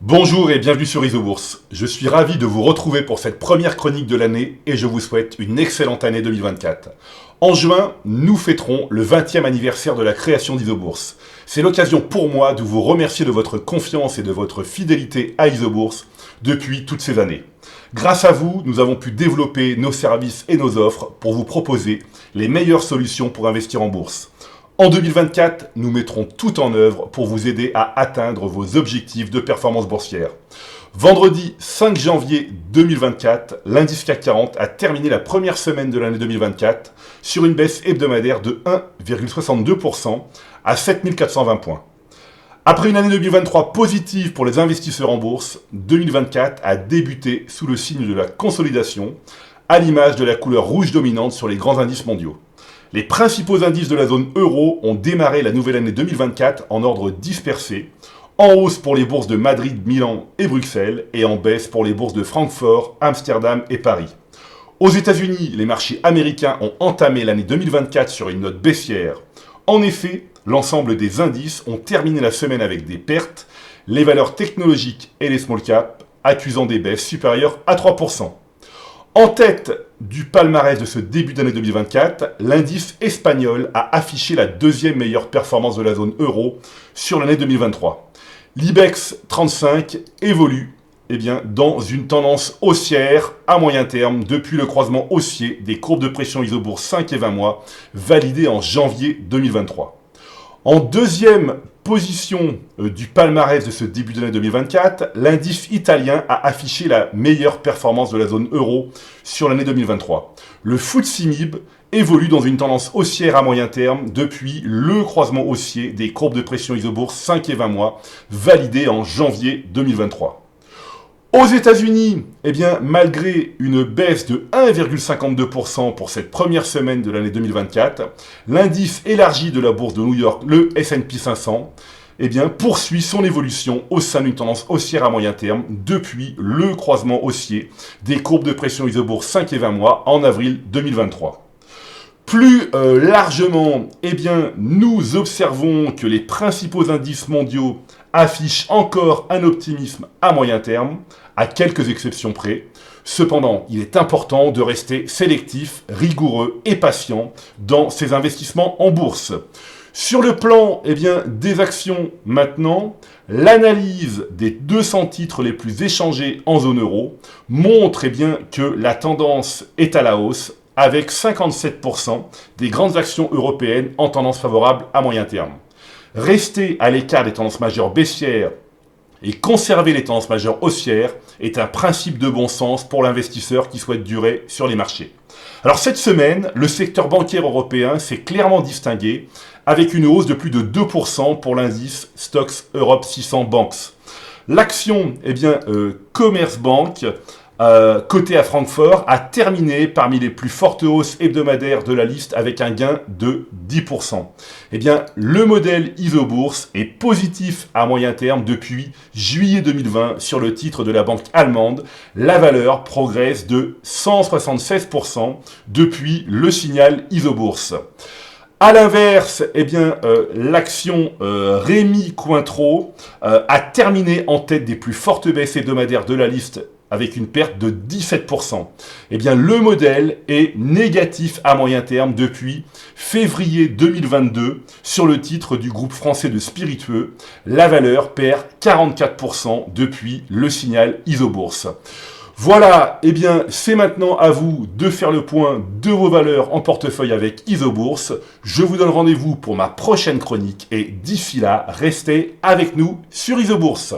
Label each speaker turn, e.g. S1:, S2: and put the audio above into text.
S1: Bonjour et bienvenue sur Isobourse. Je suis ravi de vous retrouver pour cette première chronique de l'année et je vous souhaite une excellente année 2024. En juin, nous fêterons le 20e anniversaire de la création d'Isobourse. C'est l'occasion pour moi de vous remercier de votre confiance et de votre fidélité à Isobourse depuis toutes ces années. Grâce à vous, nous avons pu développer nos services et nos offres pour vous proposer les meilleures solutions pour investir en bourse. En 2024, nous mettrons tout en œuvre pour vous aider à atteindre vos objectifs de performance boursière. Vendredi 5 janvier 2024, l'indice CAC 40 a terminé la première semaine de l'année 2024 sur une baisse hebdomadaire de 1,62% à 7420 points. Après une année 2023 positive pour les investisseurs en bourse, 2024 a débuté sous le signe de la consolidation, à l'image de la couleur rouge dominante sur les grands indices mondiaux. Les principaux indices de la zone euro ont démarré la nouvelle année 2024 en ordre dispersé, en hausse pour les bourses de Madrid, Milan et Bruxelles, et en baisse pour les bourses de Francfort, Amsterdam et Paris. Aux États-Unis, les marchés américains ont entamé l'année 2024 sur une note baissière. En effet, l'ensemble des indices ont terminé la semaine avec des pertes, les valeurs technologiques et les small caps accusant des baisses supérieures à 3%. En tête du palmarès de ce début d'année 2024, l'indice espagnol a affiché la deuxième meilleure performance de la zone euro sur l'année 2023. L'IBEX 35 évolue dans une tendance haussière à moyen terme depuis le croisement haussier des courbes de pression Isobourse 5 et 20 mois validées en janvier 2023. En deuxième position du palmarès de ce début d'année 2024, l'indice italien a affiché la meilleure performance de la zone euro sur l'année 2023. Le FTSE MIB évolue dans une tendance haussière à moyen terme depuis le croisement haussier des courbes de pression Isobourse 5 et 20 mois validées en janvier 2023. Aux États-Unis, malgré une baisse de 1,52% pour cette première semaine de l'année 2024, l'indice élargi de la bourse de New York, le S&P 500, poursuit son évolution au sein d'une tendance haussière à moyen terme depuis le croisement haussier des courbes de pression Isobourse 5 et 20 mois en avril 2023. Plus largement, nous observons que les principaux indices mondiaux affichent encore un optimisme à moyen terme, à quelques exceptions près. Cependant, il est important de rester sélectif, rigoureux et patient dans ses investissements en bourse. Sur le plan des actions maintenant, l'analyse des 200 titres les plus échangés en zone euro montre que la tendance est à la hausse, avec 57% des grandes actions européennes en tendance favorable à moyen terme. Rester à l'écart des tendances majeures baissières et conserver les tendances majeures haussières est un principe de bon sens pour l'investisseur qui souhaite durer sur les marchés. Alors cette semaine, le secteur bancaire européen s'est clairement distingué avec une hausse de plus de 2% pour l'indice Stoxx Europe 600 Banks. L'action Commerzbank, côté à Francfort, a terminé parmi les plus fortes hausses hebdomadaires de la liste avec un gain de 10%. Le modèle Isobourse est positif à moyen terme depuis juillet 2020 sur le titre de la banque allemande. La valeur progresse de 176% depuis le signal Isobourse. A l'inverse, l'action Rémy Cointreau a terminé en tête des plus fortes baisses hebdomadaires de la liste avec une perte de 17%. Le modèle est négatif à moyen terme depuis février 2022 sur le titre du groupe français de spiritueux. La valeur perd 44% depuis le signal Isobourse. Voilà, c'est maintenant à vous de faire le point de vos valeurs en portefeuille avec Isobourse. Je vous donne rendez-vous pour ma prochaine chronique et d'ici là, restez avec nous sur Isobourse.